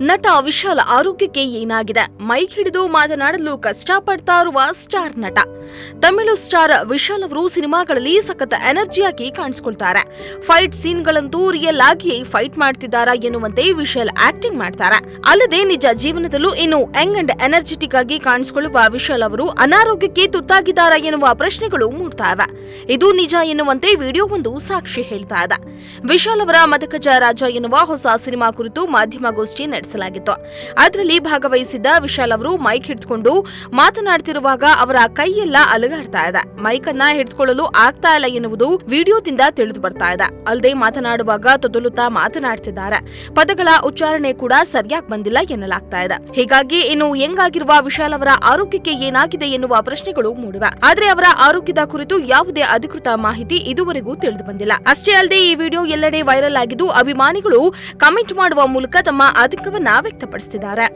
ನಟ ವಿಶಾಲ್ ಆರೋಗ್ಯಕ್ಕೆ ಏನಾಗಿದೆ? ಮೈಕ್ ಹಿಡಿದು ಮಾತನಾಡಲು ಕಷ್ಟಪಡ್ತಾ ಇರುವ ಸ್ಟಾರ್ ನಟ. ತಮಿಳು ಸ್ಟಾರ್ ವಿಶಾಲ್ ಅವರು ಸಿನಿಮಾಗಳಲ್ಲಿ ಸಖತ್ ಎನರ್ಜಿಯಾಗಿ ಕಾಣಿಸಿಕೊಳ್ತಾರೆ. ಫೈಟ್ ಸೀನ್ಗಳಂತೂ ರಿಯಲ್ ಆಗಿ ಫೈಟ್ ಮಾಡ್ತಿದ್ದಾರಾ ಎನ್ನುವಂತೆ ವಿಶಾಲ್ ಆಕ್ಟಿಂಗ್ ಮಾಡ್ತಾರೆ. ಅಲ್ಲದೆ ನಿಜ ಜೀವನದಲ್ಲೂ ಇನ್ನು ಯಂಗ್ ಅಂಡ್ ಎನರ್ಜೆಟಿಕ್ ಆಗಿ ಕಾಣಿಸಿಕೊಳ್ಳುವ ವಿಶಾಲ್ ಅವರು ಅನಾರೋಗ್ಯಕ್ಕೆ ತುತ್ತಾಗಿದ್ದಾರಾ ಎನ್ನುವ ಪ್ರಶ್ನೆಗಳು ಮೂಡ್ತಾ ಇವೆ. ಇದು ನಿಜ ಎನ್ನುವಂತೆ ವಿಡಿಯೋವೊಂದು ಸಾಕ್ಷಿ ಹೇಳ್ತಾ ಇದೆ. ವಿಶಾಲ್ ಅವರ ಮದಕಜ ರಾಜ ಎನ್ನುವ ಹೊಸ ಸಿನಿಮಾ ಕುರಿತು ಮಾಧ್ಯಮಗೋಷ್ಠಿ ನಡೆಸಲಾಗಿತ್ತು. ಅದರಲ್ಲಿ ಭಾಗವಹಿಸಿದ್ದ ವಿಶಾಲ್ ಅವರು ಮೈಕ್ ಹಿಡಿದುಕೊಂಡು ಮಾತನಾಡುತ್ತಿರುವಾಗ ಅವರ ಕೈಯೆಲ್ಲ ಅಲುಗಾಡ್ತಾ ಇದೆ. ಮೈಕ್ ಅನ್ನ ಹಿಡಿದುಕೊಳ್ಳಲು ಆಗ್ತಾ ಇಲ್ಲ ಎನ್ನುವುದು ವಿಡಿಯೋದಿಂದ ತಿಳಿದು ಬರ್ತಾ ಇದೆ. ಅಲ್ಲದೆ ಮಾತನಾಡುವಾಗ ತೊದಲುತ್ತಾ ಮಾತನಾಡ್ತಿದ್ದಾರೆ. ಪದಗಳ ಉಚ್ಚಾರಣೆ ಕೂಡ ಸರಿಯಾಗಿ ಬಂದಿಲ್ಲ ಎನ್ನಲಾಗ್ತಾ ಇದೆ. ಹೀಗಾಗಿ ಇನ್ನು ಯಂಗಾಗಿರುವ ವಿಶಾಲ್ ಅವರ ಆರೋಗ್ಯಕ್ಕೆ ಏನಾಗಿದೆ ಎನ್ನುವ ಪ್ರಶ್ನೆಗಳು ಮೂಡಿವೆ. ಆದರೆ ಅವರ ಆರೋಗ್ಯದ ಕುರಿತು ಯಾವುದೇ ಅಧಿಕೃತ ಮಾಹಿತಿ ಇದುವರೆಗೂ ತಿಳಿದು ಬಂದಿಲ್ಲ. ಅಷ್ಟೇ ಅಲ್ಲದೆ ಈ ವಿಡಿಯೋ ಎಲ್ಲೆಡೆ ವೈರಲ್ ಆಗಿದ್ದು ಅಭಿಮಾನಿಗಳು ಕಮೆಂಟ್ ಮಾಡುವ ಮೂಲಕ ತಮ್ಮ ಆತಂಕವನ್ನ ವ್ಯಕ್ತಪಡಿಸುತ್ತಿದ್ದಾರೆ.